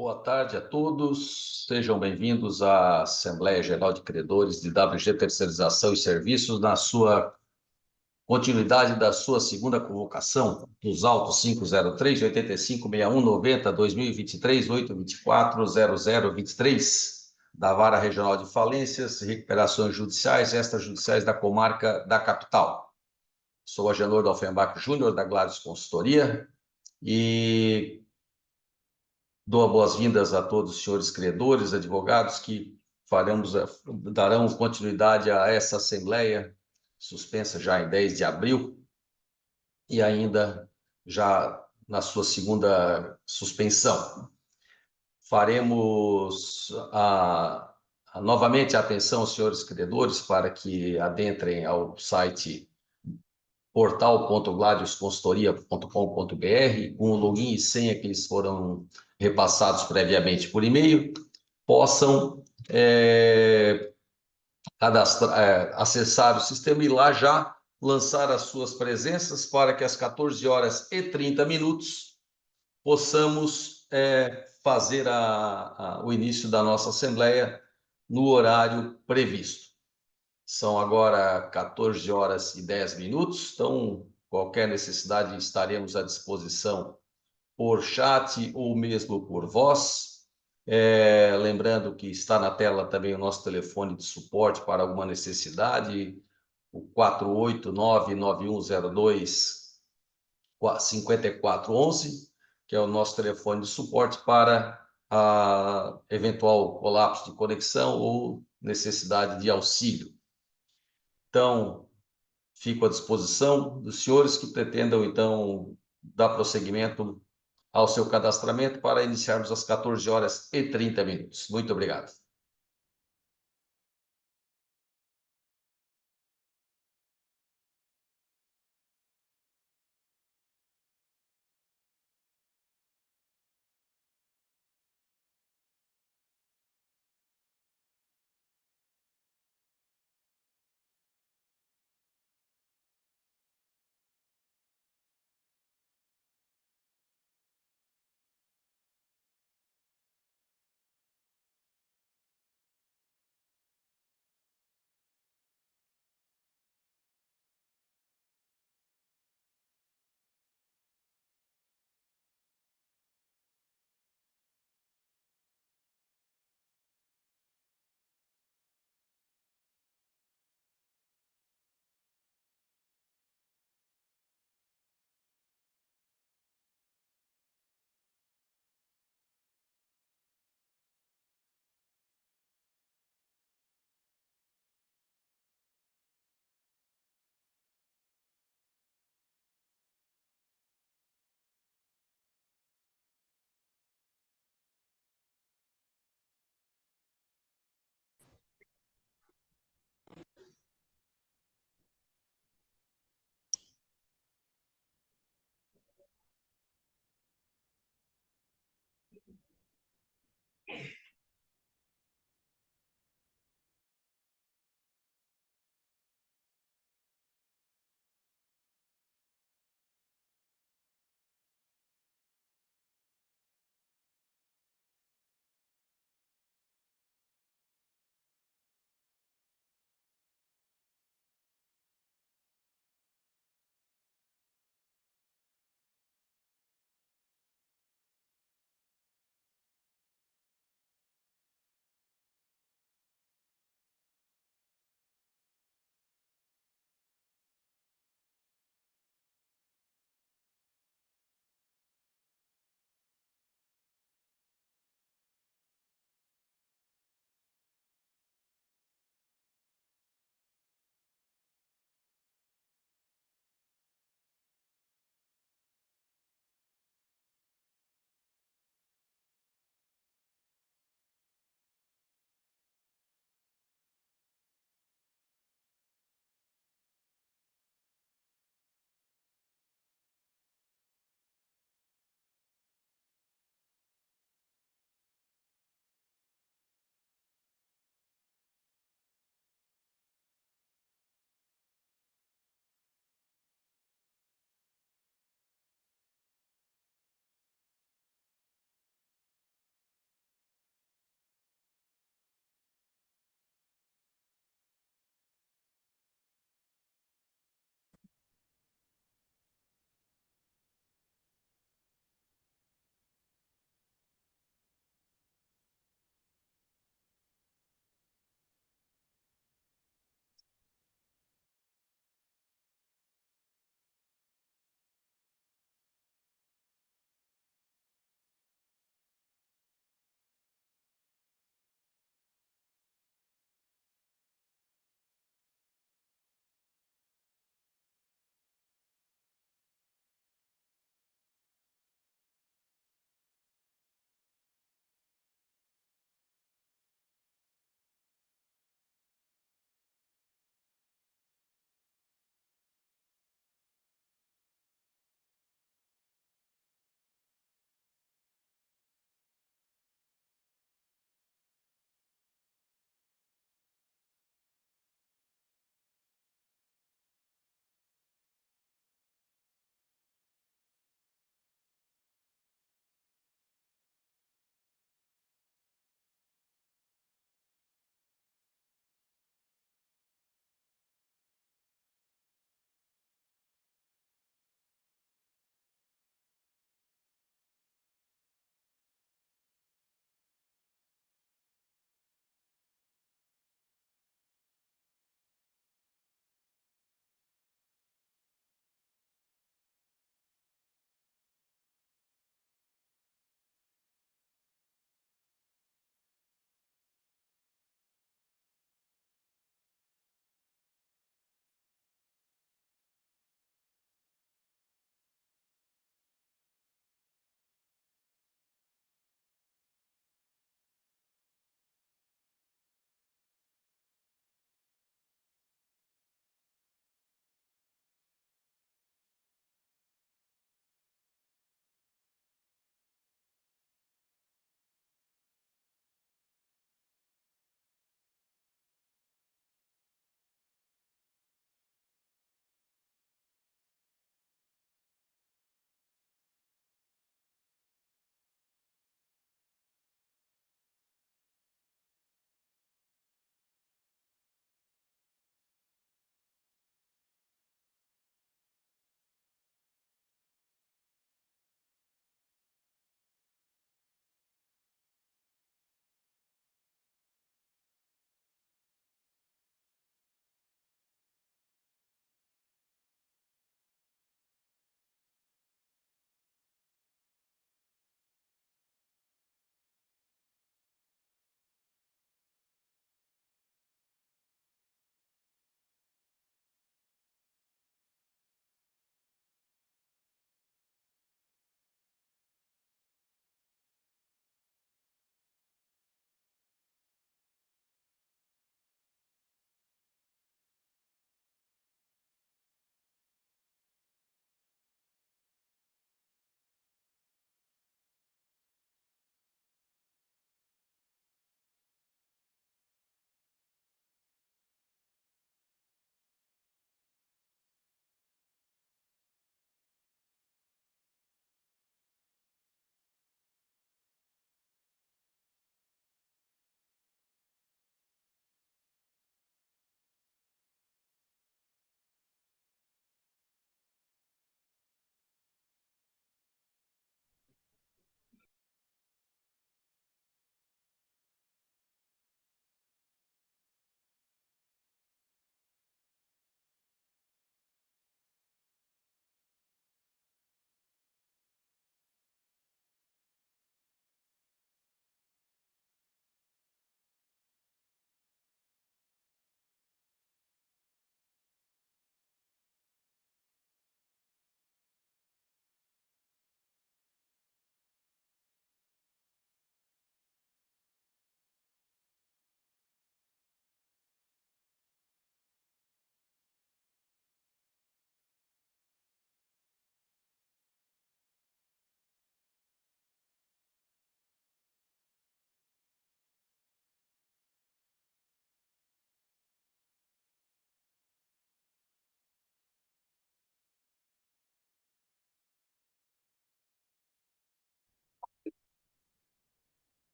Boa tarde a todos, sejam bem-vindos à Assembleia Geral de Credores de WG Terceirização e Serviços, na sua continuidade da sua segunda convocação, dos autos 503, de 85, 61, 90, 2023, 824, 0023, da Vara Regional de Falências e Recuperações Judiciais, extrajudiciais da comarca da capital. Sou Agenor Dalfenbach Júnior, da Gladys Consultoria, e dou boas-vindas a todos os senhores credores, advogados que darão continuidade a essa assembleia, suspensa já em 10 de abril, e ainda já na sua segunda suspensão. Faremos novamente a atenção aos senhores credores para que adentrem ao site portal.gladiusconsultoria.com.br com o login e senha que lhes foram repassados previamente por e-mail, possam acessar o sistema e lá já lançar as suas presenças para que às 14 horas e 30 minutos possamos fazer o início da nossa assembleia no horário previsto. São agora 14 horas e 10 minutos, então qualquer necessidade estaremos à disposição por chat ou mesmo por voz. Lembrando que está na tela também o nosso telefone de suporte para alguma necessidade, o 489-9102-5411, que é o nosso telefone de suporte para eventual colapso de conexão ou necessidade de auxílio. Então, fico à disposição dos senhores que pretendam, então, dar prosseguimento ao seu cadastramento para iniciarmos às 14 horas e 30 minutos. Muito obrigado.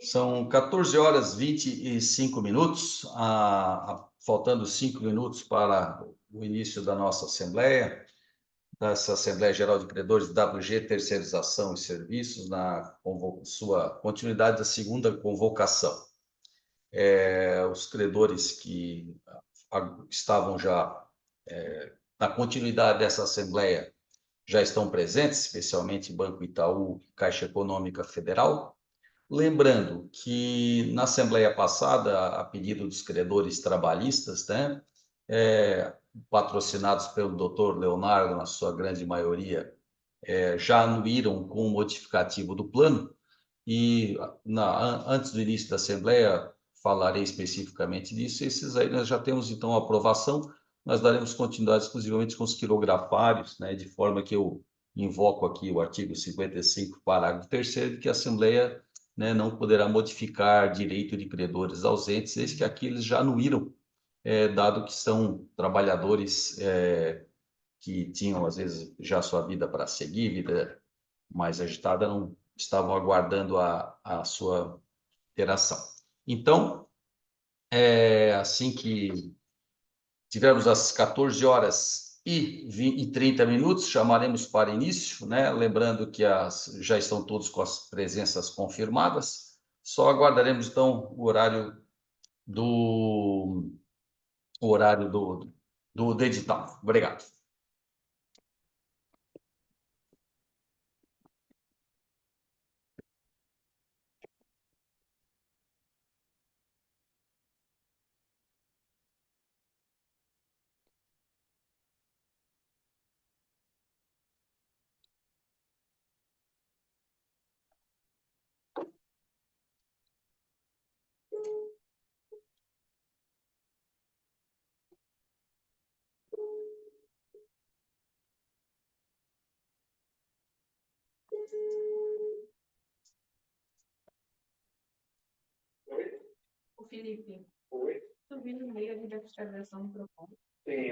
São 14 horas e 25 minutos, faltando 5 minutos para o início da nossa Assembleia, dessa Assembleia Geral de Credores de WG Terceirização e Serviços, na sua continuidade da segunda convocação. Os credores que estavam já na continuidade dessa Assembleia já estão presentes, especialmente Banco Itaú e Caixa Econômica Federal. Lembrando que na Assembleia passada, a pedido dos credores trabalhistas, né, patrocinados pelo doutor Leonardo, na sua grande maioria, já anuíram com o modificativo do plano, e antes do início da Assembleia falarei especificamente disso. Esses aí nós já temos então a aprovação, nós daremos continuidade exclusivamente com os quirografários, né, de forma que eu invoco aqui o artigo 55, parágrafo 3º, que a Assembleia, né, não poderá modificar direito de credores ausentes, eis que aqui eles já anuíram, dado que são trabalhadores que tinham, às vezes, já sua vida para seguir, vida mais agitada, não estavam aguardando a sua interação. Então, assim que tivermos as 14 horas e 30 minutos, chamaremos para início, né? Lembrando que já estão todos com as presenças confirmadas, só aguardaremos, então, o horário do edital. Obrigado. O Felipe. Oi. Tu viu no meio ali da fiscalização do PROCON? Sim,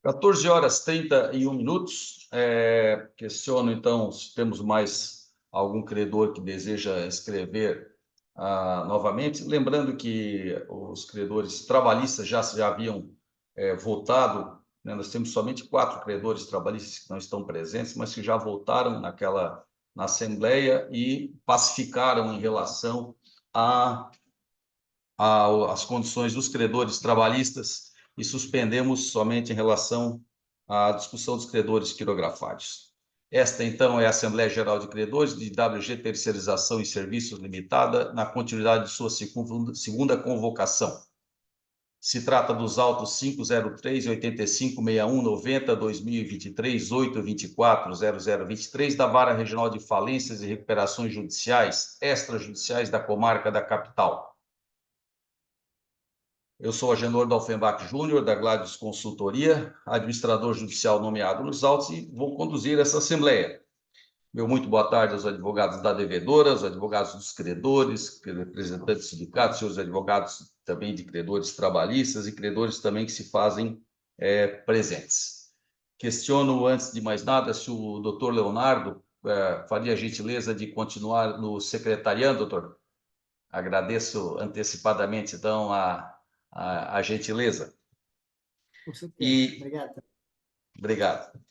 14h31. Questiono, então, se temos mais algum credor que deseja escrever novamente. Lembrando que os credores trabalhistas já haviam votado, né? Nós temos somente 4 credores trabalhistas que não estão presentes, mas que já votaram na Assembleia e pacificaram em relação às condições dos credores trabalhistas e suspendemos somente em relação à discussão dos credores quirografários. Esta, então, é a Assembleia Geral de Credores de WG Terceirização e Serviços Limitada, na continuidade de sua segunda convocação. Se trata dos autos 503 e 8561 90 2023 824 0023 da Vara Regional de Falências e Recuperações Judiciais extrajudiciais da Comarca da Capital. Eu sou Agenor Dalfenbach Júnior, da Gladys Consultoria, administrador judicial nomeado nos autos, e vou conduzir essa Assembleia. Meu muito boa tarde aos advogados da devedora, aos advogados dos credores, representantes do sindicato, senhores advogados também de credores trabalhistas e credores também que se fazem presentes. Questiono, antes de mais nada, se o doutor Leonardo faria a gentileza de continuar no secretariado, doutor. Agradeço antecipadamente, então, a gentileza. Com certeza. Obrigado. Obrigado.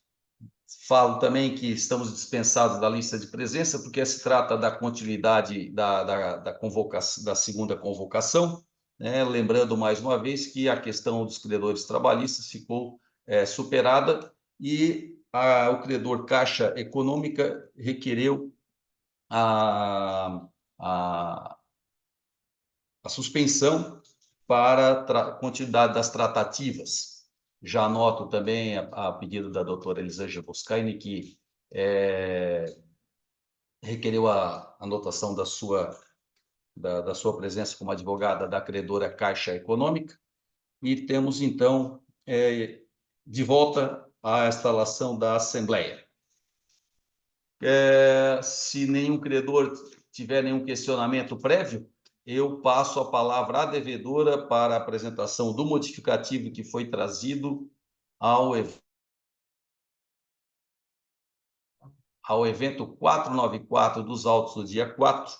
Falo também que estamos dispensados da lista de presença, porque se trata da continuidade da segunda convocação, né? Lembrando mais uma vez que a questão dos credores trabalhistas ficou superada e o credor Caixa Econômica requereu a suspensão para a continuidade das tratativas. Já anoto também a pedido da doutora Elisângela Boscaini, que requereu a anotação da sua presença como advogada da credora Caixa Econômica, e temos, então, de volta à instalação da Assembleia. Se nenhum credor tiver nenhum questionamento prévio, eu passo a palavra à devedora para a apresentação do modificativo que foi trazido ao evento 494 dos autos do dia 4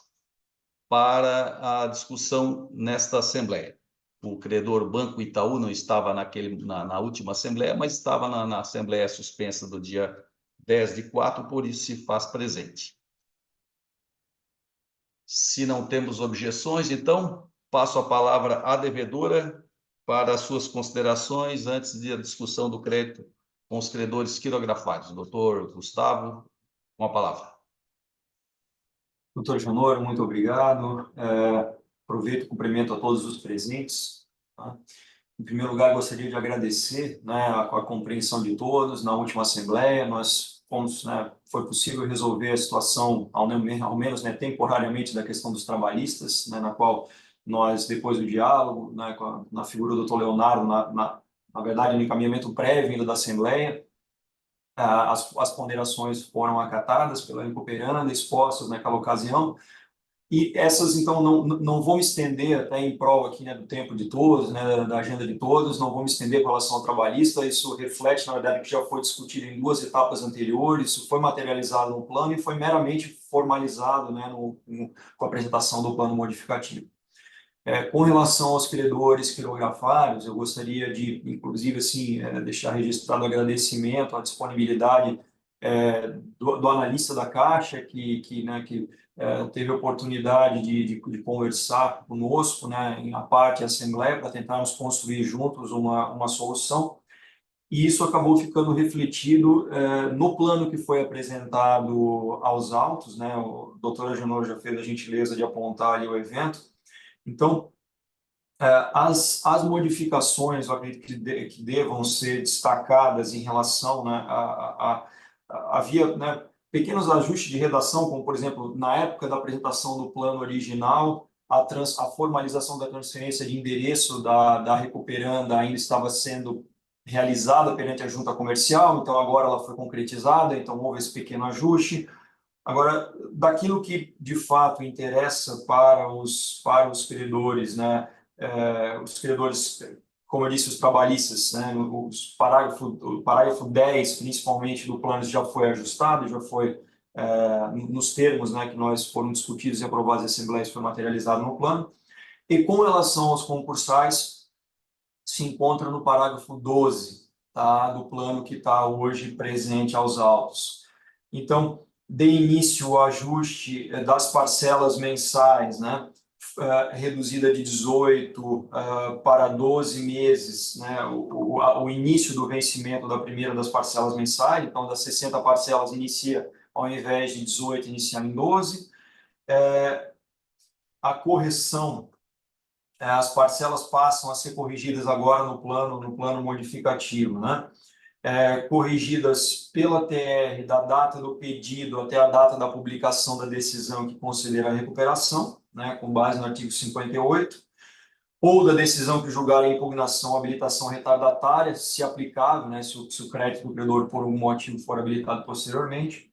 para a discussão nesta Assembleia. O credor Banco Itaú não estava na última Assembleia, mas estava na Assembleia suspensa do dia 10/4, por isso se faz presente. Se não temos objeções, então, passo a palavra à devedora para as suas considerações antes da discussão do crédito com os credores quirografados. Doutor Gustavo, com a palavra. Doutor Janor, muito obrigado. Aproveito e cumprimento a todos os presentes. Tá? Em primeiro lugar, gostaria de agradecer, né, a compreensão de todos. Na última Assembleia, foi possível resolver a situação, ao menos, né, temporariamente, da questão dos trabalhistas, né, na qual nós, depois do diálogo, né, na figura do Dr. Leonardo, na verdade, no encaminhamento prévio da Assembleia, as ponderações foram acatadas pela Recuperanda, expostas naquela ocasião, e essas, então, não vou me estender até em prol aqui, né, do tempo de todos, né, da agenda de todos, não vou me estender com relação ao trabalhista. Isso reflete, na verdade, que já foi discutido em 2 etapas anteriores, isso foi materializado no plano e foi meramente formalizado, né, com a apresentação do plano modificativo. Com relação aos credores quirografários, eu gostaria de, inclusive, assim, deixar registrado o agradecimento, a disponibilidade do analista da Caixa, que teve a oportunidade de conversar conosco, né, em a parte Assembleia, para tentarmos construir juntos uma solução. E isso acabou ficando refletido no plano que foi apresentado aos autos, né? O doutor Agenor já fez a gentileza de apontar ali o evento. Então, as modificações, eu acredito que devam ser destacadas em relação, né, havia, né, pequenos ajustes de redação, como, por exemplo, na época da apresentação do plano original, a formalização da transferência de endereço da Recuperanda ainda estava sendo realizada perante a junta comercial, então agora ela foi concretizada, então houve esse pequeno ajuste. Agora, daquilo que de fato interessa para os credores, né, os credores como eu disse, os trabalhistas, né, o parágrafo 10, principalmente do plano, já foi ajustado, já foi, nos termos, né, que nós foram discutidos e aprovados em Assembleia, foi materializado no plano. E com relação aos concursais, se encontra no parágrafo 12, tá, do plano que está hoje presente aos autos. Então, de início o ajuste das parcelas mensais, né, reduzida de 18 para 12 meses, né, o início do vencimento da primeira das parcelas mensais, então das 60 parcelas inicia, ao invés de 18, inicia em 12. A correção, as parcelas passam a ser corrigidas agora no plano modificativo, né? Corrigidas pela TR da data do pedido até a data da publicação da decisão que considera a recuperação, né, com base no artigo 58, ou da decisão que julgar a impugnação ou habilitação retardatária, se aplicável, né, se o crédito do credor por algum motivo for habilitado posteriormente,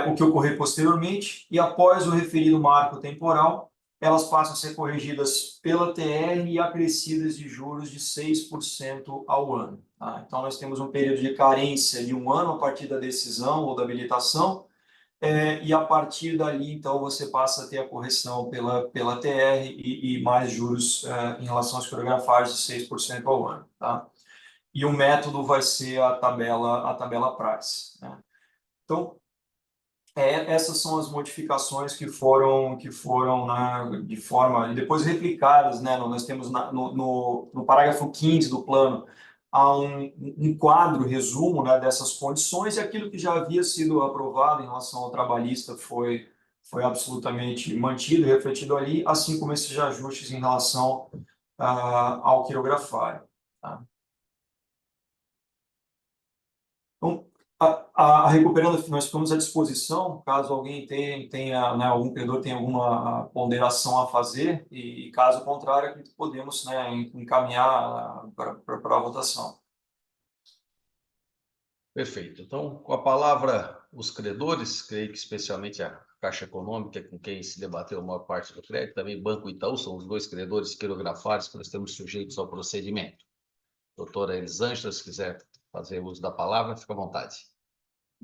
o que ocorrer posteriormente, e após o referido marco temporal, elas passam a ser corrigidas pela TR e acrescidas de juros de 6% ao ano. Tá? Então, nós temos um período de carência de 1 ano a partir da decisão ou da habilitação, e a partir dali, então, você passa a ter a correção pela TR e mais juros em relação às coreografagens de 6% ao ano. Tá? E o método vai ser a tabela price. Né? Então, essas são as modificações que foram de forma, depois replicadas, né? Nós temos no parágrafo 15 do plano, há um quadro, resumo, né, dessas condições, e aquilo que já havia sido aprovado em relação ao trabalhista foi absolutamente mantido, refletido ali, assim como esses ajustes em relação ao quirografário. Tá? Então, recuperando, nós ficamos à disposição, caso alguém tenha, né, algum credor tenha alguma ponderação a fazer, e caso contrário, podemos, né, encaminhar para a votação. Perfeito. Então, com a palavra, os credores, creio que especialmente a Caixa Econômica, com quem se debateu a maior parte do crédito, também Banco Itaú, são os dois credores quirografários que nós temos sujeitos ao procedimento. Doutora Elisângela, se quiser fazer uso da palavra, fica à vontade.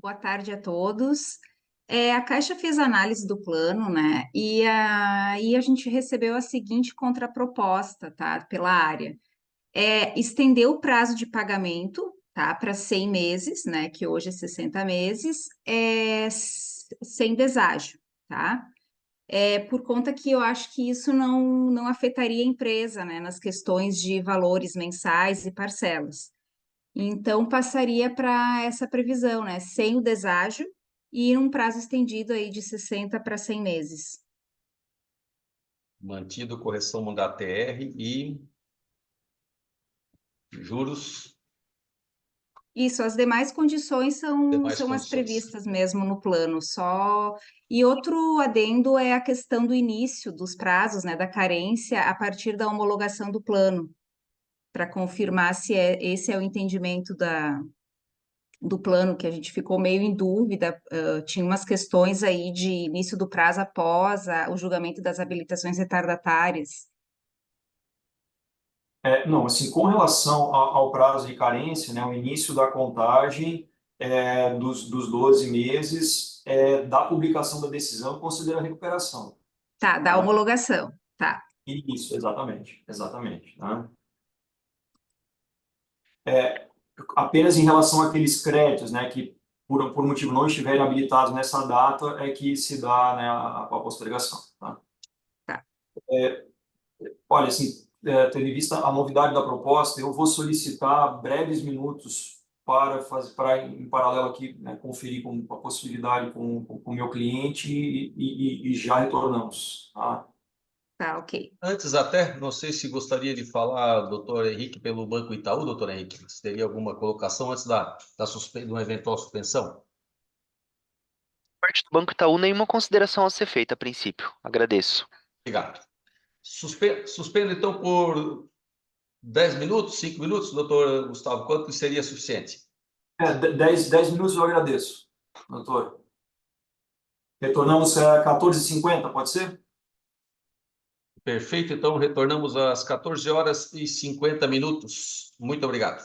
Boa tarde a todos. A Caixa fez análise do plano, né? E aí a gente recebeu a seguinte contraproposta, tá? Pela área. Estender o prazo de pagamento, tá? Para 100 meses, né? Que hoje é 60 meses, sem deságio, tá? Por conta que eu acho que isso não afetaria a empresa, né? Nas questões de valores mensais e parcelas. Então, passaria para essa previsão, né? Sem o deságio e um prazo estendido aí de 60 para 100 meses. Mantido correção da TR e juros. Isso, as demais condições são as previstas mesmo no plano, só. E outro adendo é a questão do início dos prazos, né? Da carência a partir da homologação do plano, para confirmar se esse é o entendimento do plano, que a gente ficou meio em dúvida, tinha umas questões aí de início do prazo após o julgamento das habilitações retardatárias. Não, assim, com relação ao prazo de carência, né, o início da contagem dos 12 meses da publicação da decisão considera a recuperação. Tá, da homologação, tá. Isso, exatamente, né? Apenas em relação àqueles créditos, né, que por motivo não estiverem habilitados nessa data, é que se dá, né, a postergação. Tá? Tá. Olha, assim, tendo em vista a novidade da proposta, eu vou solicitar breves minutos para em paralelo aqui, né, conferir com a possibilidade com o meu cliente e já retornamos. Tá? Tá, ok. Antes até, não sei se gostaria de falar, doutor Henrique, pelo Banco Itaú, doutor Henrique, se teria alguma colocação antes de uma eventual suspensão? Parte do Banco Itaú, nenhuma consideração a ser feita a princípio. Agradeço. Obrigado. Suspendo, então, por 10 minutos, 5 minutos, doutor Gustavo, quanto seria suficiente? 10 minutos eu agradeço, doutor. Retornamos a 14h50, pode ser? Perfeito, então retornamos às 14h50. Muito obrigado.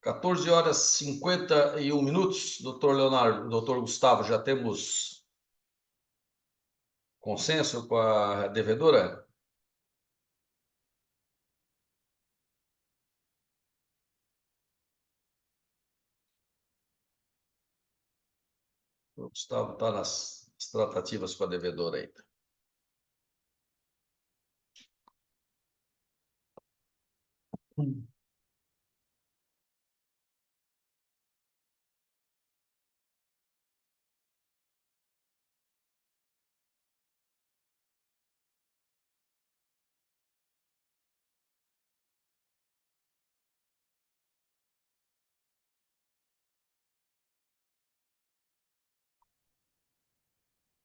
14 horas e 51 minutos. Doutor Leonardo, doutor Gustavo, já temos consenso com a devedora? O Gustavo está nas tratativas com a devedora ainda.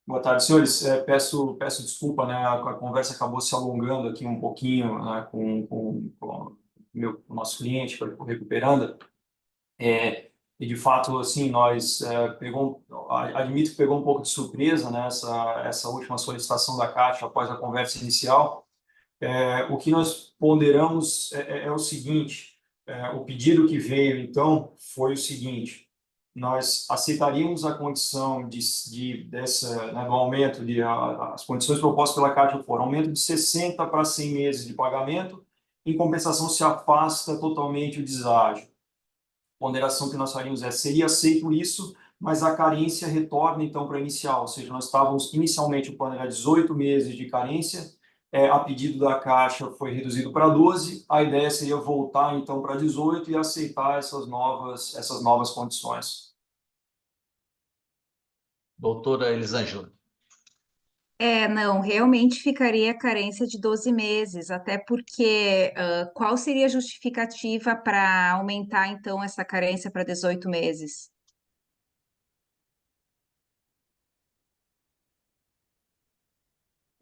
Boa tarde, senhores. Peço desculpa, né? A conversa acabou se alongando aqui um pouquinho, né, com o nosso cliente, recuperando. E de fato, assim, nós admito que pegou um pouco de surpresa, né, essa última solicitação da Caixa após a conversa inicial. O que nós ponderamos é o seguinte: o pedido que veio, então, foi o seguinte: nós aceitaríamos a condição né, do aumento, as condições propostas pela Caixa foram aumento de 60 para 100 meses de pagamento, em compensação se afasta totalmente o deságio. A ponderação que nós faríamos seria aceito isso, mas a carência retorna então para a inicial, ou seja, nós estávamos inicialmente, o plano era 18 meses de carência, a pedido da Caixa foi reduzido para 12, a ideia seria voltar então para 18 e aceitar essas novas condições. Doutora Elisângela. Não, realmente ficaria a carência de 12 meses, até porque qual seria a justificativa para aumentar então essa carência para 18 meses?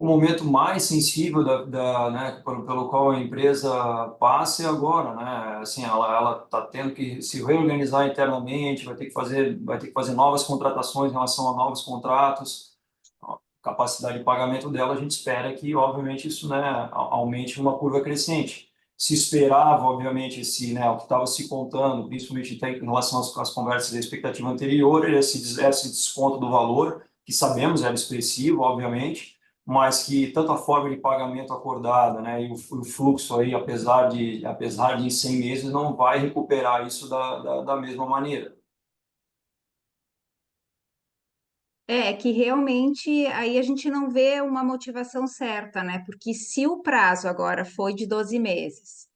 O momento mais sensível né, pelo qual a empresa passa é agora, né? Assim, ela está tendo que se reorganizar internamente, vai ter que fazer novas contratações em relação a novos contratos. A capacidade de pagamento dela, a gente espera que, obviamente, isso, né, aumente uma curva crescente. Se esperava, obviamente, né, o que estava se contando, principalmente em relação às conversas da expectativa anterior, esse desconto do valor, que sabemos era expressivo, obviamente, mas que tanto a forma de pagamento acordada, né, e o fluxo aí, apesar de em 100 meses, não vai recuperar isso da mesma maneira. Que realmente aí a gente não vê uma motivação certa, né? Porque se o prazo agora foi de 12 meses,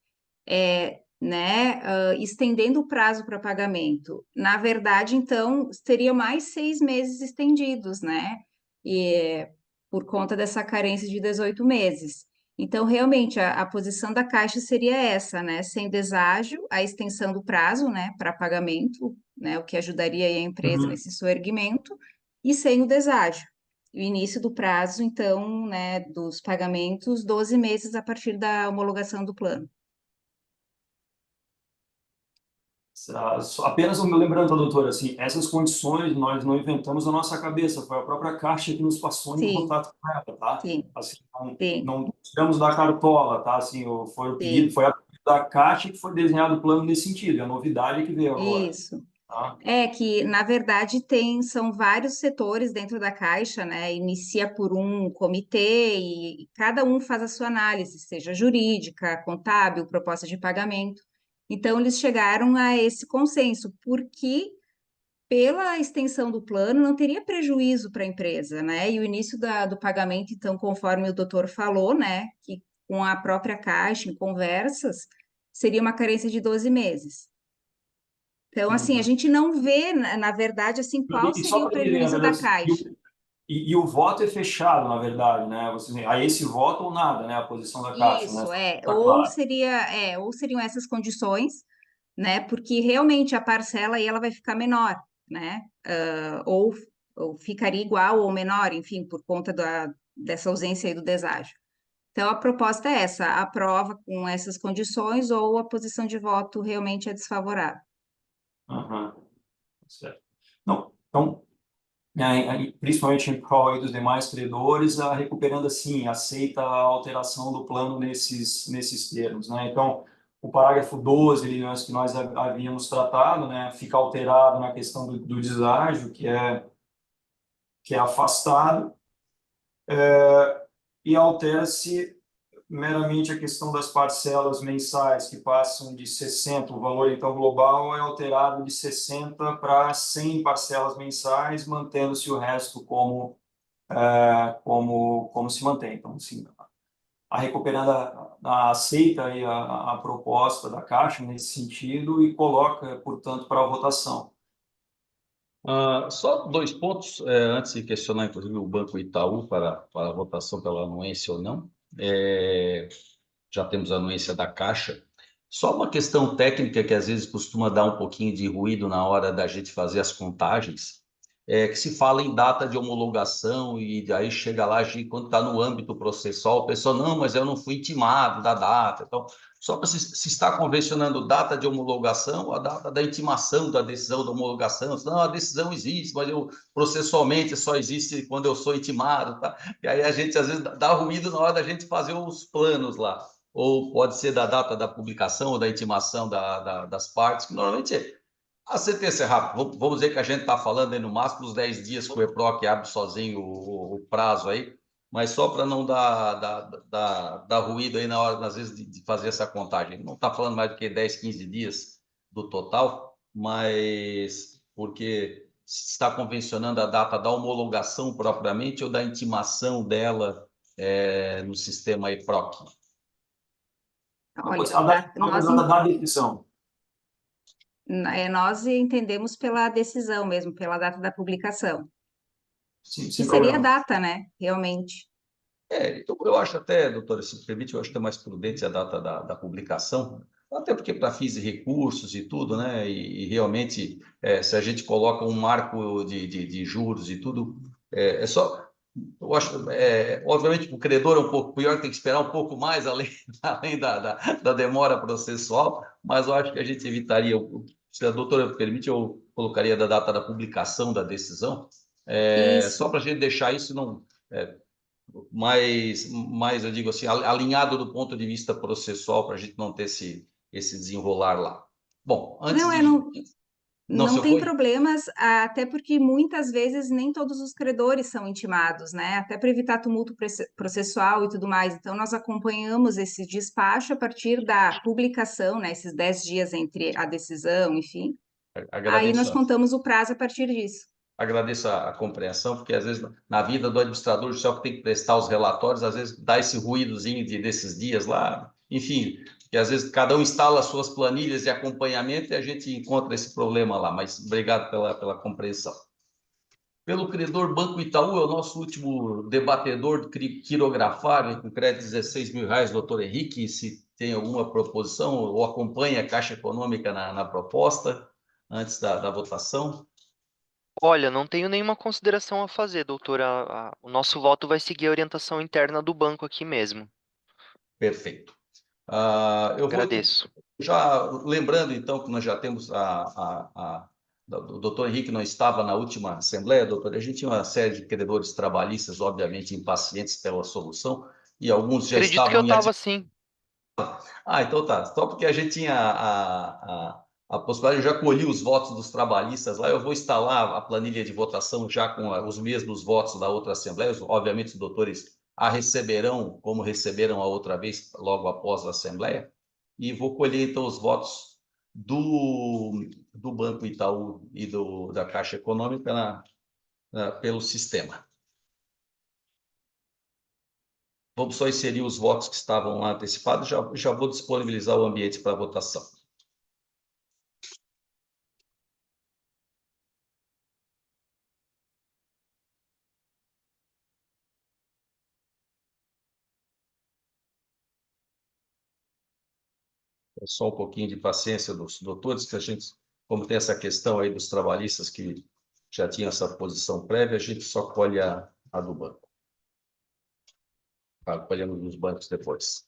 né, estendendo o prazo para pagamento, na verdade, então, teria mais 6 meses estendidos, né? E por conta dessa carência de 18 meses. Então, realmente, a posição da Caixa seria essa, né? Sem deságio, a extensão do prazo, né, para pagamento, né, o que ajudaria aí a empresa nesse soerguimento, e sem o deságio. O início do prazo, então, né, dos pagamentos, 12 meses a partir da homologação do plano. Apenas lembrando, doutora, assim, essas condições nós não inventamos na nossa cabeça, foi a própria Caixa que nos passou em Sim, contato com ela, tá? sim, Assim, sim, não tiramos da cartola, tá? Assim, foi o pedido, sim. foi a pedido da Caixa que foi desenhado o plano nesse sentido, é a novidade que veio agora, Isso. tá? É que, na verdade, são vários setores dentro da Caixa, né? Inicia por um comitê e cada um faz a sua análise, seja jurídica, contábil, proposta de pagamento. Então, eles chegaram a esse consenso, porque pela extensão do plano não teria prejuízo para a empresa, né? E o início do pagamento, então, conforme o doutor falou, né? Que com a própria Caixa, em conversas, seria uma carência de 12 meses. Então, assim, a gente não vê, na verdade, assim, qual E só seria o para entender, na prejuízo da verdade, Caixa. o voto é fechado, na verdade, né? A esse voto ou nada, né? A posição da Caixa, né? Isso, Tá claro. ou seriam essas condições, né? Porque realmente a parcela aí ela vai ficar menor, né? Ou ficaria igual ou menor, enfim, por conta dessa ausência aí do deságio. Então, a proposta é essa: aprova com essas condições ou a posição de voto realmente é desfavorável. Aham, certo. Não, então, principalmente em prol aí dos demais credores, recuperando assim, aceita a alteração do plano nesses termos, né? Então, o parágrafo 12, que nós havíamos tratado, né, fica alterado na questão do deságio, que é afastado, e altera-se meramente a questão das parcelas mensais, que passam de 60, o valor então global é alterado de 60 para 100 parcelas mensais, mantendo-se o resto como se mantém. Então, assim, a Recuperanda aceita aí a proposta da Caixa nesse sentido e coloca, portanto, para a votação. Só dois pontos, antes de questionar, inclusive, o Banco Itaú para a votação pela anuência ou não. Já temos a anuência da Caixa. Só uma questão técnica que às vezes costuma dar um pouquinho de ruído na hora da gente fazer as contagens, que se fala em data de homologação e aí chega lá, quando está no âmbito processual, o pessoal, não, mas eu não fui intimado da data. Então, só para se está convencionando data de homologação, a data da intimação da decisão da homologação, não, a decisão existe, mas processualmente só existe quando eu sou intimado, tá? E aí a gente às vezes dá ruído na hora da gente fazer os planos lá. Ou pode ser da data da publicação ou da intimação das partes, que normalmente a sentença é rápida. Vamos dizer que a gente está falando aí no máximo dos 10 dias que o EPROC abre sozinho o prazo aí, mas só para não dar ruído aí na hora, às vezes, de fazer essa contagem. Não está falando mais do que 10, 15 dias do total, mas porque se está convencionando a data da homologação propriamente ou da intimação dela no sistema EPROC. Olha, A data da decisão. nós entendemos pela decisão mesmo, pela data da publicação. Sim, Que sem seria a problema. data, né? Realmente. Então, eu acho até, doutora, se me permite, eu acho até mais prudente a data da publicação, até porque para fins de recursos e tudo, né? E realmente, se a gente coloca um marco de juros e tudo, só. Eu acho, obviamente, o credor é um pouco pior, tem que esperar um pouco mais, além da demora processual, mas eu acho que a gente evitaria, se a doutora permite, eu colocaria da data da publicação da decisão, só Isso. para a gente deixar isso não. Mais, eu digo assim, alinhado do ponto de vista processual, para a gente não ter esse desenrolar lá. Bom, antes Não, de. Não se não tem opõe? problemas, até porque muitas vezes nem todos os credores são intimados, né? Até para evitar tumulto processual e tudo mais. Então, nós acompanhamos esse despacho a partir da publicação, né? Esses 10 dias entre a decisão, enfim. Aí nós Agradeço. contamos o prazo a partir disso. Agradeço a compreensão, porque às vezes na vida do administrador judicial que tem que prestar os relatórios, às vezes dá esse ruídozinho desses dias lá, enfim, que às vezes cada um instala as suas planilhas de acompanhamento e a gente encontra esse problema lá, mas obrigado pela compreensão. Pelo credor Banco Itaú, é o nosso último debatedor quirografário, com crédito de R$ 16.000, doutor Henrique, se tem alguma proposição ou acompanha a Caixa Econômica na proposta, antes da votação. Olha, não tenho nenhuma consideração a fazer, doutora. O nosso voto vai seguir a orientação interna do banco aqui mesmo. Perfeito. Eu vou Agradeço. já lembrando então que nós já temos o doutor Henrique não estava na última assembleia, doutor. A gente tinha uma série de credores trabalhistas, obviamente impacientes pela solução, e alguns já Acredito que eu estavam em estava sim. então tá. Só porque a gente tinha a possibilidade, eu já colhi os votos dos trabalhistas lá, eu vou instalar a planilha de votação já com os mesmos votos da outra Assembleia. Obviamente, os doutores a receberão, como receberam a outra vez, logo após a Assembleia, e vou colher então os votos do Banco Itaú e da Caixa Econômica pelo sistema. Vamos só inserir os votos que estavam lá antecipados, já vou disponibilizar o ambiente para votação. Só um pouquinho de paciência dos doutores, que a gente, como tem essa questão aí dos trabalhistas que já tinham essa posição prévia, a gente só colhe a do banco. Colhemos dos bancos depois.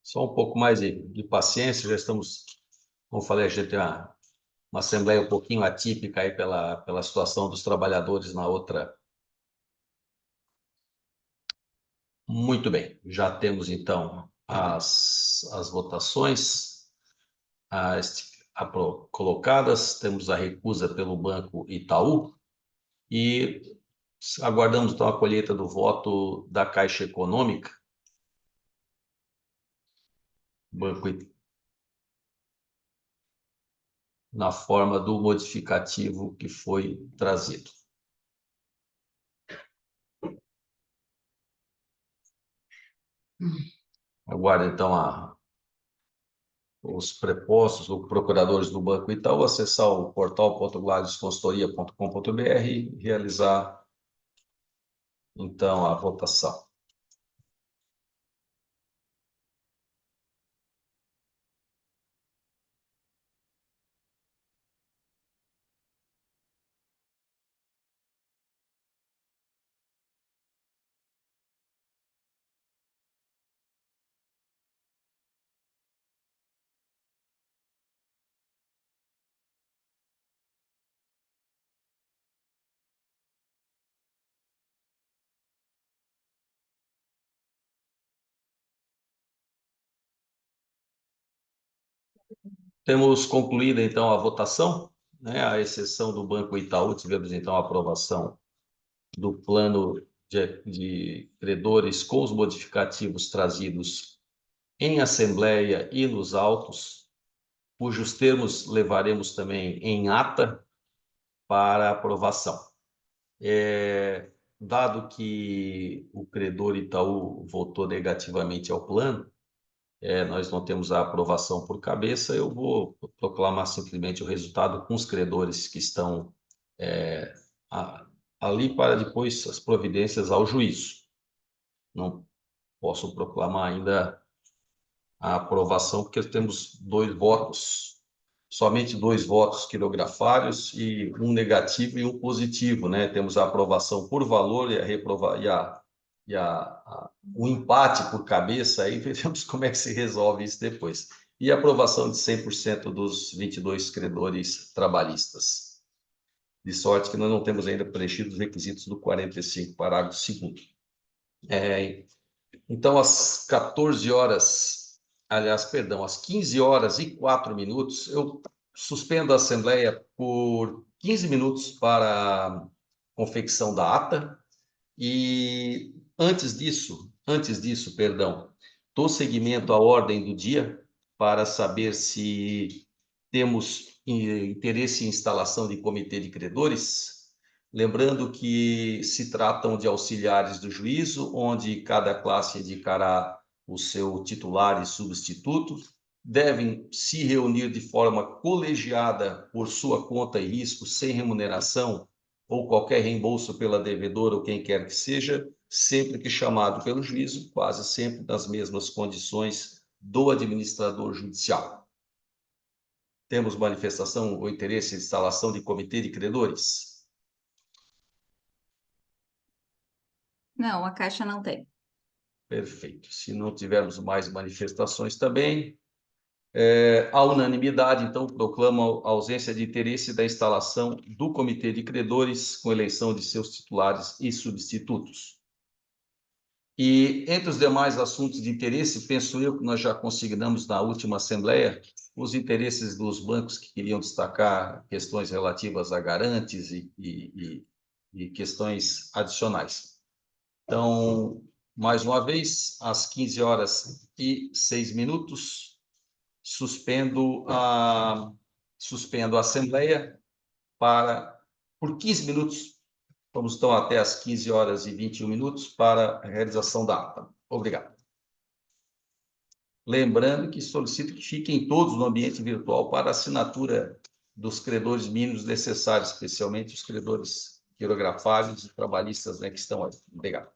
Só um pouco mais de paciência, já estamos, como eu falei, a gente tem uma assembleia um pouquinho atípica aí pela situação dos trabalhadores na outra. Muito bem, já temos então as votações colocadas, temos a recusa pelo Banco Itaú e aguardamos então a colheita do voto da Caixa Econômica. Banco na forma do modificativo que foi trazido. Aguardo, então, os prepostos, os procuradores do Banco Itaú, acessar o portal.gladysconsultoria.com.br e realizar, então, a votação. Temos concluída, então, a votação, né? À exceção do Banco Itaú, tivemos, então, a aprovação do plano de credores com os modificativos trazidos em assembleia e nos autos, cujos termos levaremos também em ata para aprovação. Dado que o credor Itaú votou negativamente ao plano, nós não temos a aprovação por cabeça, eu vou proclamar simplesmente o resultado com os credores que estão ali para depois as providências ao juízo. Não posso proclamar ainda a aprovação, porque temos somente dois votos quirografários e um negativo e um positivo, né? Temos a aprovação por valor e o empate por cabeça, aí veremos como é que se resolve isso depois. E a aprovação de 100% dos 22 credores trabalhistas. De sorte que nós não temos ainda preenchido os requisitos do 45, parágrafo 2º. Então, às 14 horas, aliás, perdão, às 15 horas e 4 minutos, eu suspendo a Assembleia por 15 minutos para a confecção da ata e, antes disso, perdão, dou seguimento à ordem do dia para saber se temos interesse em instalação de comitê de credores. Lembrando que se tratam de auxiliares do juízo, onde cada classe indicará o seu titular e substituto, devem se reunir de forma colegiada por sua conta e risco, sem remuneração ou qualquer reembolso pela devedora ou quem quer que seja, sempre que chamado pelo juízo, quase sempre nas mesmas condições do administrador judicial. Temos manifestação ou interesse em instalação de comitê de credores? Não, a Caixa não tem. Perfeito. Se não tivermos mais manifestações também, a unanimidade, então, proclama a ausência de interesse da instalação do comitê de credores com eleição de seus titulares e substitutos. E, entre os demais assuntos de interesse, penso eu que nós já consignamos na última Assembleia os interesses dos bancos que queriam destacar questões relativas a garantes e questões adicionais. Então, mais uma vez, às 15 horas e 6 minutos, suspendo a Assembleia por 15 minutos. Vamos, então, até às 15 horas e 21 minutos para a realização da ata. Obrigado. Lembrando que solicito que fiquem todos no ambiente virtual para assinatura dos credores mínimos necessários, especialmente os credores quirografáveis e trabalhistas, né, que estão aí. Obrigado.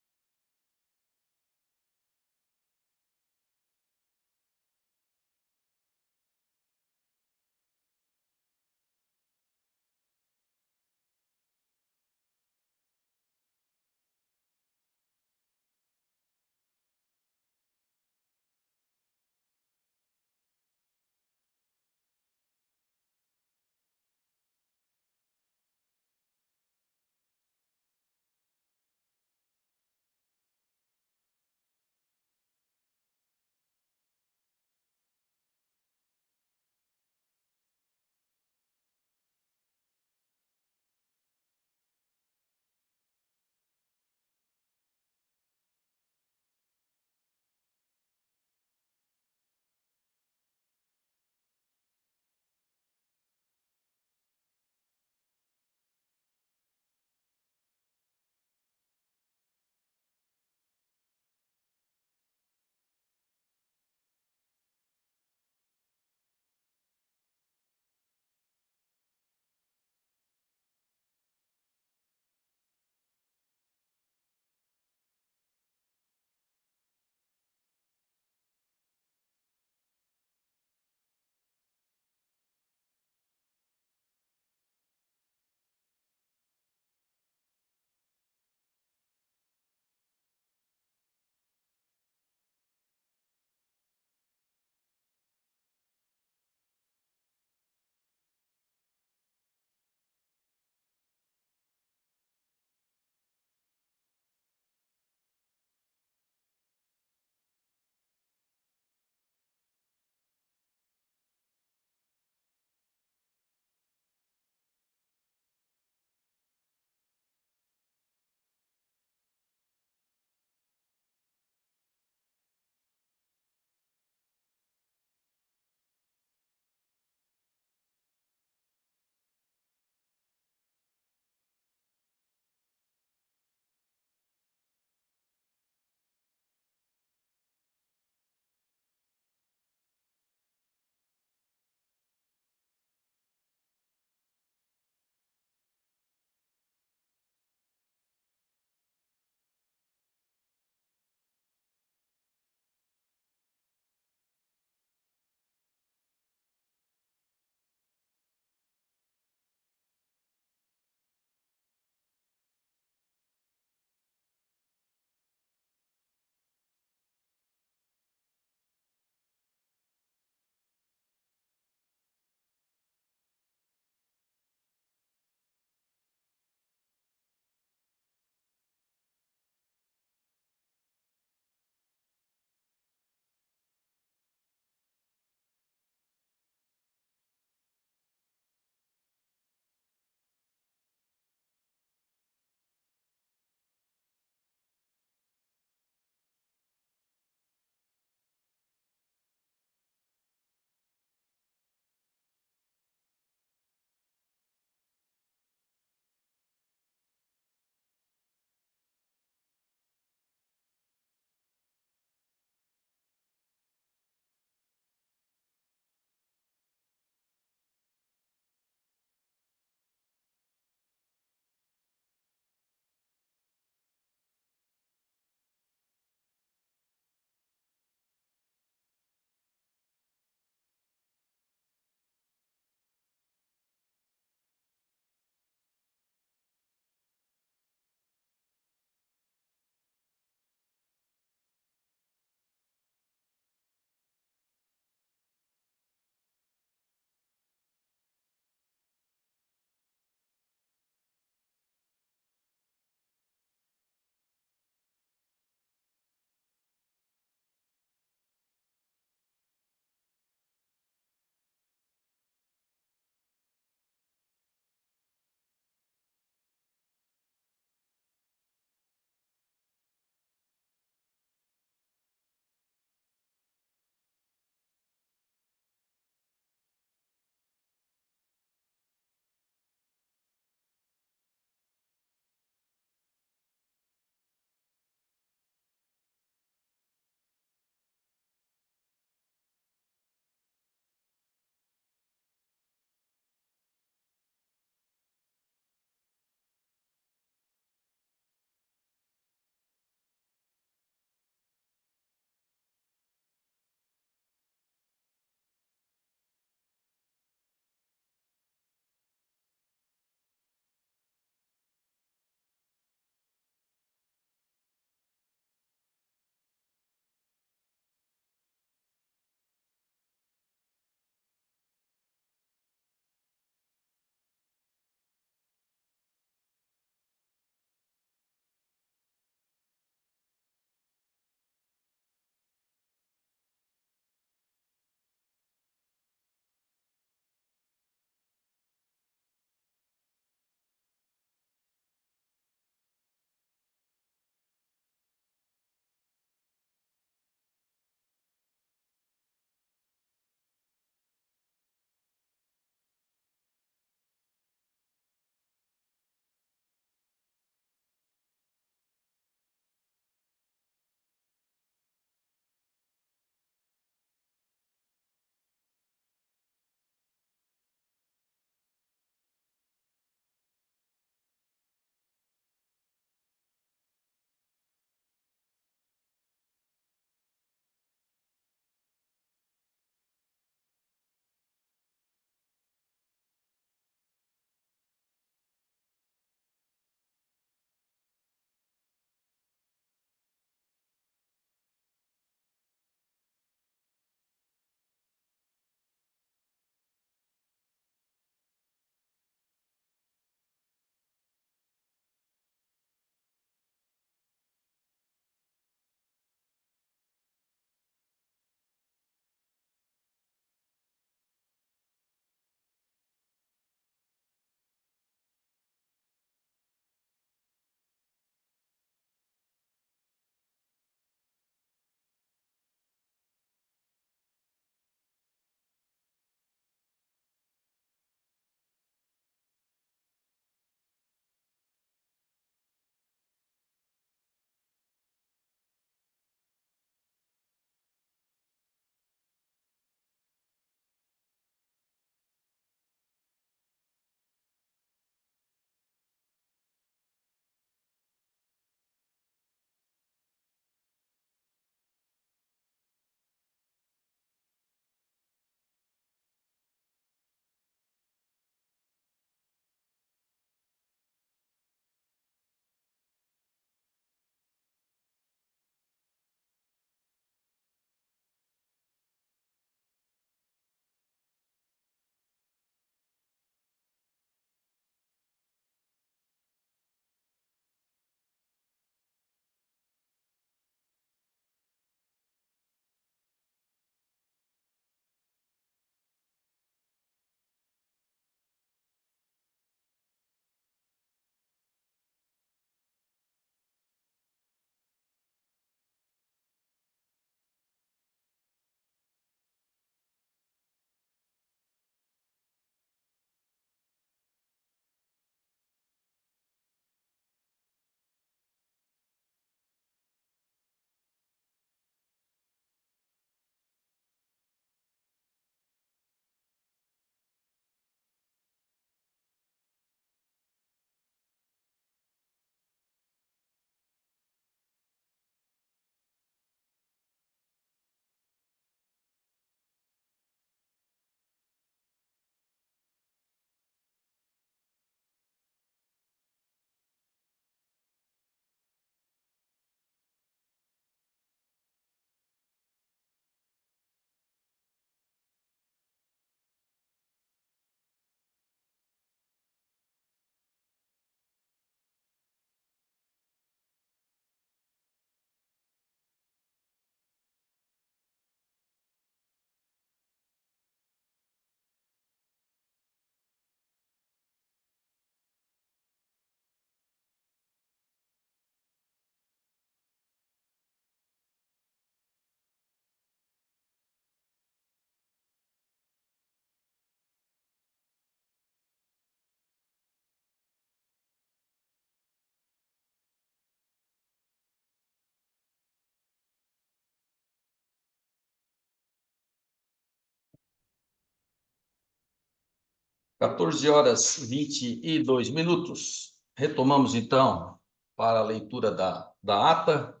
14h22. Retomamos, então, para a leitura da ata,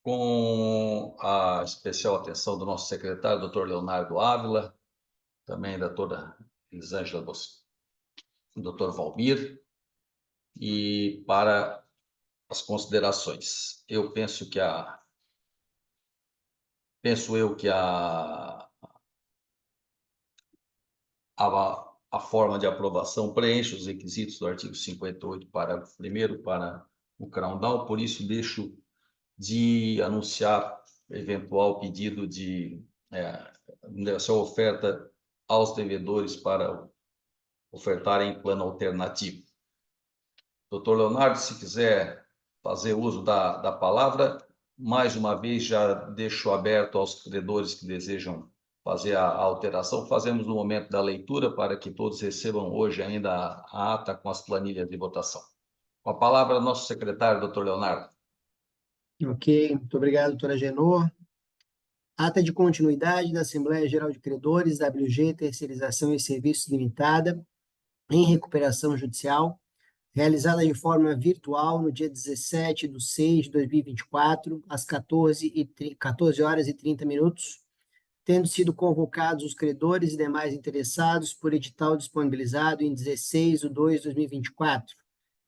com a especial atenção do nosso secretário, doutor Leonardo Ávila, também da doutora Elisângela, doutor Valmir, e para as considerações. Penso eu que a forma de aprovação preenche os requisitos do artigo 58, parágrafo 1º, para o CRAUNDAL, por isso deixo de anunciar eventual pedido dessa oferta aos devedores para ofertarem em plano alternativo. Doutor Leonardo, se quiser fazer uso da palavra, mais uma vez já deixo aberto aos credores que desejam fazer a alteração. Fazemos no momento da leitura para que todos recebam hoje ainda a ata com as planilhas de votação. Com a palavra, nosso secretário, doutor Leonardo. Ok, muito obrigado, doutora Genor. Ata de continuidade da Assembleia Geral de Credores, WG, Terceirização e Serviços Limitada, em recuperação judicial, realizada de forma virtual no dia 17/6/2024, às 14h30, tendo sido convocados os credores e demais interessados por edital disponibilizado em 16/2/2024,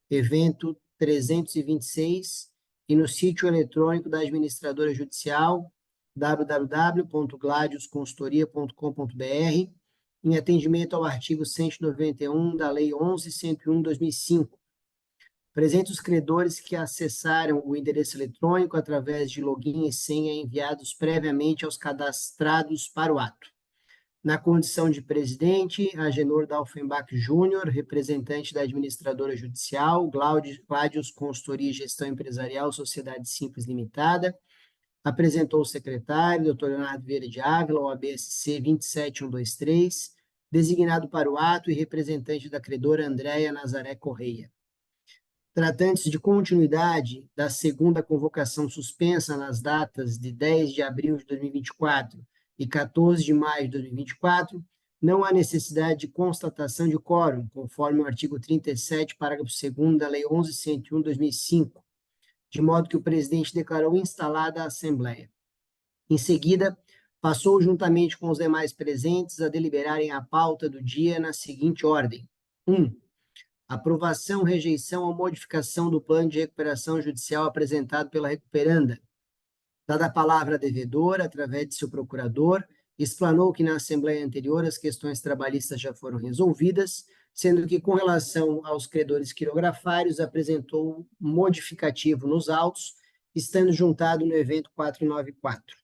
evento 326, e no sítio eletrônico da administradora judicial, www.gladiusconsultoria.com.br, em atendimento ao artigo 191 da Lei 11.101/2005. Presentes os credores que acessaram o endereço eletrônico através de login e senha enviados previamente aos cadastrados para o ato. Na condição de presidente, Agenor Dalfenbach Júnior, representante da administradora judicial, Gladius Consultoria e Gestão Empresarial, Sociedade Simples Limitada, apresentou o secretário, Dr. Leonardo Vieira de Ávila, OABSC 27123, designado para o ato, e representante da credora Andréia Nazaré Correia. Tratantes de continuidade da segunda convocação suspensa nas datas de 10 de abril de 2024 e 14 de maio de 2024, não há necessidade de constatação de quórum, conforme o artigo 37, parágrafo 2º da Lei 11.101/2005, de modo que o presidente declarou instalada a Assembleia. Em seguida, passou juntamente com os demais presentes a deliberarem a pauta do dia na seguinte ordem: 1. Aprovação, rejeição ou modificação do plano de recuperação judicial apresentado pela recuperanda. Dada a palavra à devedora, através de seu procurador, explanou que na Assembleia anterior as questões trabalhistas já foram resolvidas, sendo que, com relação aos credores quirografários, apresentou modificativo nos autos, estando juntado no evento 494.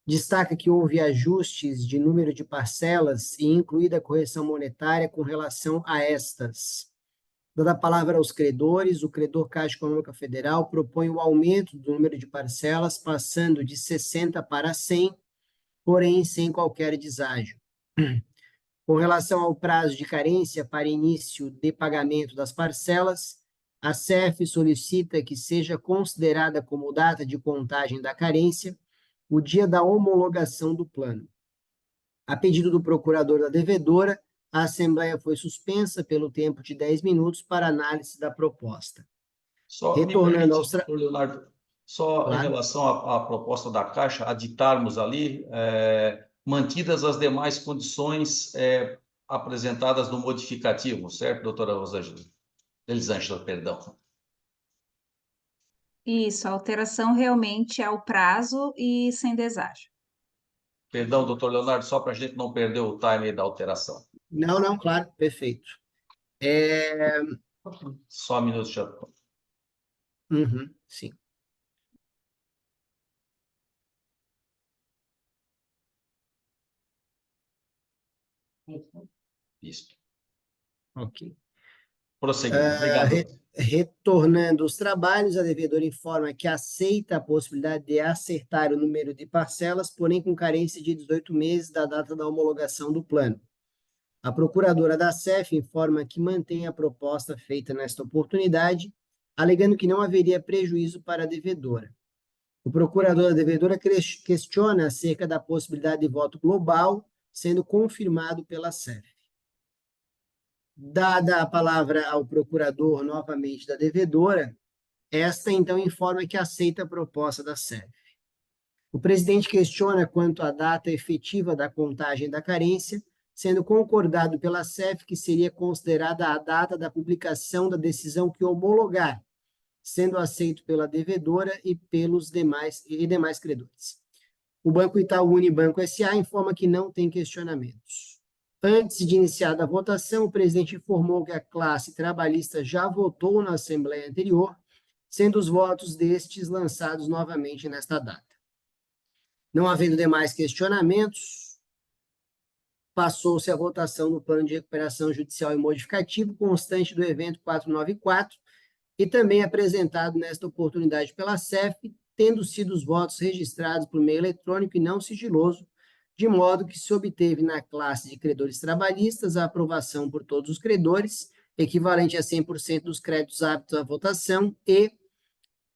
Destaca que houve ajustes de número de parcelas e incluída a correção monetária com relação a estas. Dada a palavra aos credores, o credor Caixa Econômica Federal propõe o aumento do número de parcelas, passando de 60 para 100, porém sem qualquer deságio. Com relação ao prazo de carência para início de pagamento das parcelas, a SEF solicita que seja considerada como data de contagem da carência o dia da homologação do plano. A pedido do procurador da devedora, a Assembleia foi suspensa pelo tempo de 10 minutos para análise da proposta. Retornando ao... Leonardo, claro. Em relação à proposta da Caixa, aditarmos ali, mantidas as demais condições apresentadas no modificativo, certo, doutora Elisângela, perdão? Isso, a alteração realmente é o prazo e sem deságio. Perdão, doutor Leonardo, só para a gente não perder o time da alteração. Não, claro, perfeito. Só um minuto, já. Sim. Isso. Ok. Prosseguindo, obrigado. Retornando aos trabalhos, a devedora informa que aceita a possibilidade de acertar o número de parcelas, porém com carência de 18 meses da data da homologação do plano. A procuradora da SEF informa que mantém a proposta feita nesta oportunidade, alegando que não haveria prejuízo para a devedora. O procurador da devedora questiona acerca da possibilidade de voto global, sendo confirmado pela SEF. Dada a palavra ao procurador novamente da devedora, esta então informa que aceita a proposta da SEF. O presidente questiona quanto à data efetiva da contagem da carência, sendo concordado pela SEF que seria considerada a data da publicação da decisão que homologar, sendo aceito pela devedora e pelos demais credores. O Banco Itaú Unibanco S.A. informa que não tem questionamentos. Antes de iniciar a votação, o presidente informou que a classe trabalhista já votou na Assembleia anterior, sendo os votos destes lançados novamente nesta data. Não havendo demais questionamentos, passou-se a votação do plano de recuperação judicial e modificativo constante do evento 494 e também apresentado nesta oportunidade pela SEF, tendo sido os votos registrados por meio eletrônico e não sigiloso, de modo que se obteve na classe de credores trabalhistas a aprovação por todos os credores, equivalente a 100% dos créditos aptos à votação, e,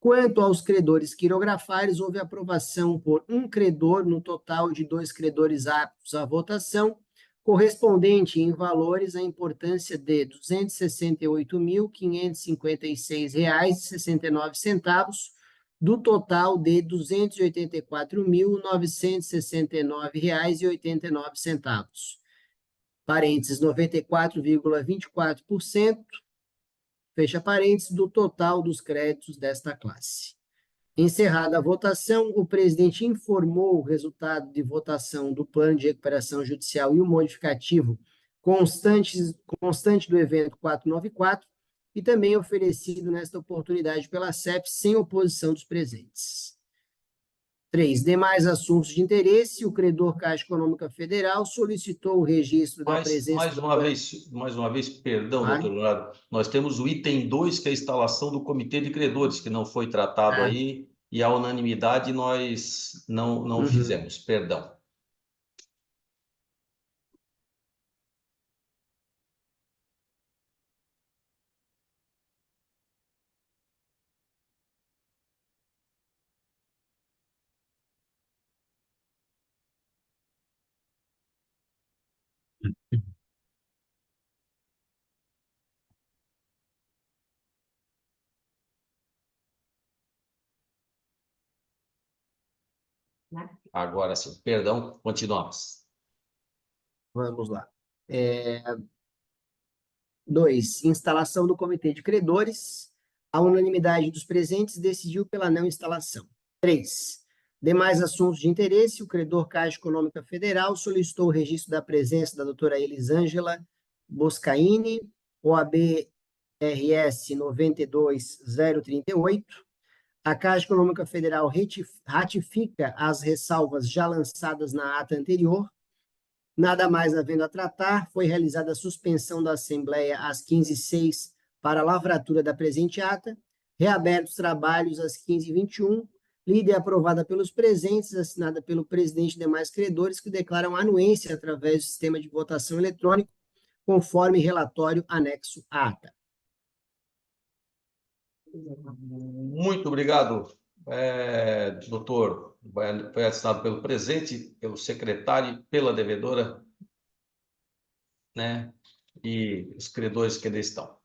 quanto aos credores quirografários, houve aprovação por um credor no total de 2 credores aptos à votação, correspondente em valores à importância de R$ 268.556,69, do total de R$ 284.969,89, parênteses, 94,24%, fecha parênteses, do total dos créditos desta classe. Encerrada a votação, o presidente informou o resultado de votação do plano de recuperação judicial e o modificativo constante do evento 494 e também oferecido nesta oportunidade pela SEF sem oposição dos presentes. 3. Demais assuntos de interesse, o credor Caixa Econômica Federal solicitou o registro da presença... Mais uma vez, perdão, doutor Leonardo, nós temos o item 2, que é a instalação do comitê de credores, que não foi tratado aí, e a unanimidade nós não fizemos, perdão. Agora sim, perdão, continuamos. Vamos lá. 2. Instalação do comitê de credores. A unanimidade dos presentes decidiu pela não instalação. 3. Demais assuntos de interesse, o credor Caixa Econômica Federal solicitou o registro da presença da doutora Elisângela Boscaini, OAB RS 92038. A Caixa Econômica Federal ratifica as ressalvas já lançadas na ata anterior. Nada mais havendo a tratar, foi realizada a suspensão da Assembleia às 15h06 para a lavratura da presente ata, reabertos trabalhos às 15h21, lida e aprovada pelos presentes, assinada pelo presidente e demais credores, que declaram anuência através do sistema de votação eletrônico, conforme relatório anexo à ata. Muito obrigado, doutor. Foi assinado pelo presidente, pelo secretário, pela devedora, né? E os credores que ali estão.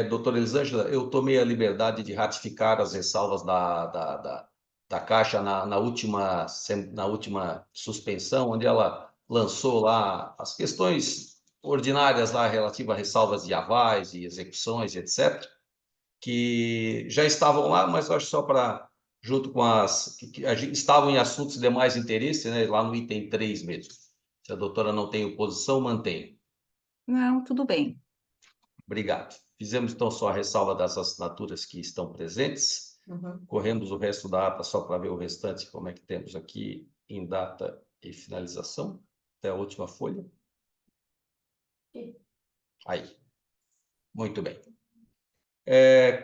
Doutora Elisângela, eu tomei a liberdade de ratificar as ressalvas da Caixa na última suspensão, onde ela lançou lá as questões ordinárias lá relativas a ressalvas de avais e execuções, etc., que já estavam lá, mas eu acho só para, junto com as que estavam em assuntos de mais interesse, né, lá no item 3 mesmo. Se a doutora não tem oposição, mantém. Não, tudo bem. Obrigado. Fizemos, então, só a ressalva das assinaturas que estão presentes. Corremos o resto da ata só para ver o restante, como é que temos aqui em data e finalização, até a última folha. Aí. Muito bem.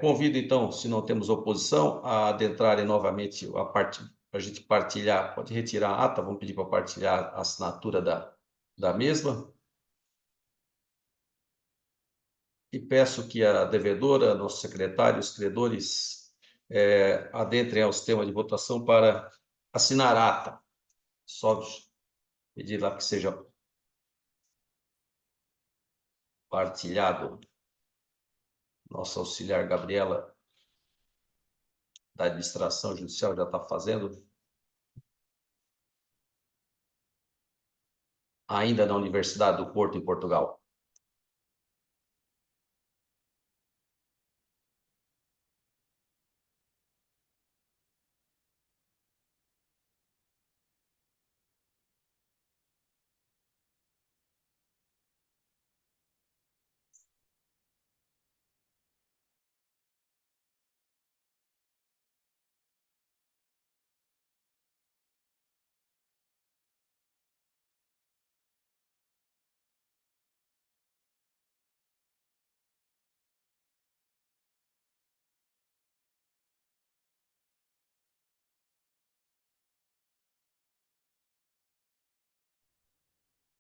Convido, então, se não temos oposição, a adentrarem novamente a gente partilhar, pode retirar a ata, vamos pedir para partilhar a assinatura da mesma. E peço que a devedora, nosso secretário, os credores, adentrem ao sistema de votação para assinar a ata. Só pedir lá que seja partilhado. Nossa auxiliar Gabriela, da administração judicial, já está fazendo. Ainda na Universidade do Porto, em Portugal.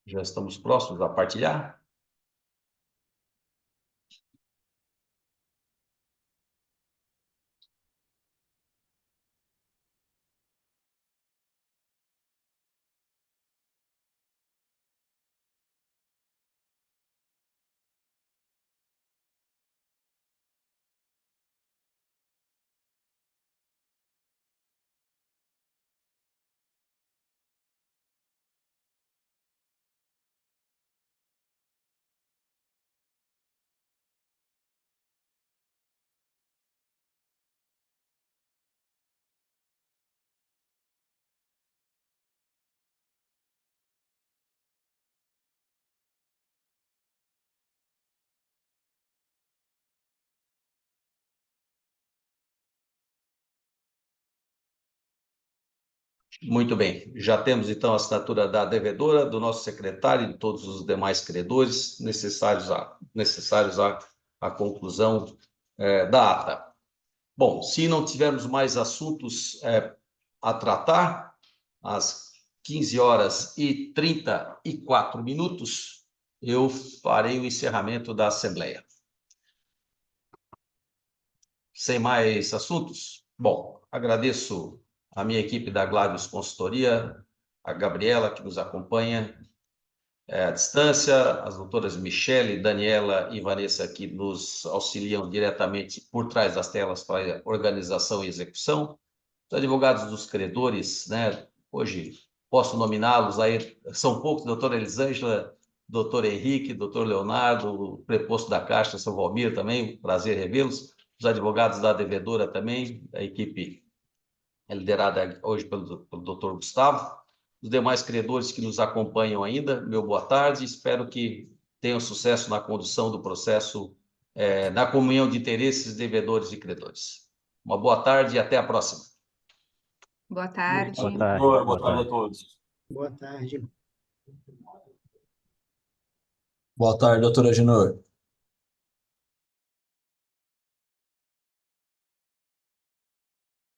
Já estamos próximos a partilhar. Muito bem, já temos então a assinatura da devedora, do nosso secretário e de todos os demais credores necessários à conclusão da ata. Bom, se não tivermos mais assuntos a tratar, às 15h34, eu farei o encerramento da Assembleia. Sem mais assuntos? Bom, agradeço a minha equipe da Gladius Consultoria, a Gabriela, que nos acompanha à distância, as doutoras Michele, Daniela e Vanessa, que nos auxiliam diretamente por trás das telas para organização e execução, os advogados dos credores, né? Hoje posso nominá-los aí, são poucos, doutora Elisângela, doutor Henrique, doutor Leonardo, o preposto da Caixa, São Valmir também, prazer revê-los, os advogados da devedora também, a equipe é liderada hoje pelo doutor Gustavo, os demais credores que nos acompanham ainda, meu boa tarde, espero que tenham sucesso na condução do processo, na comunhão de interesses, devedores e credores. Uma boa tarde e até a próxima. Boa tarde. Boa tarde a todos. Boa tarde. Boa tarde, doutora Genor.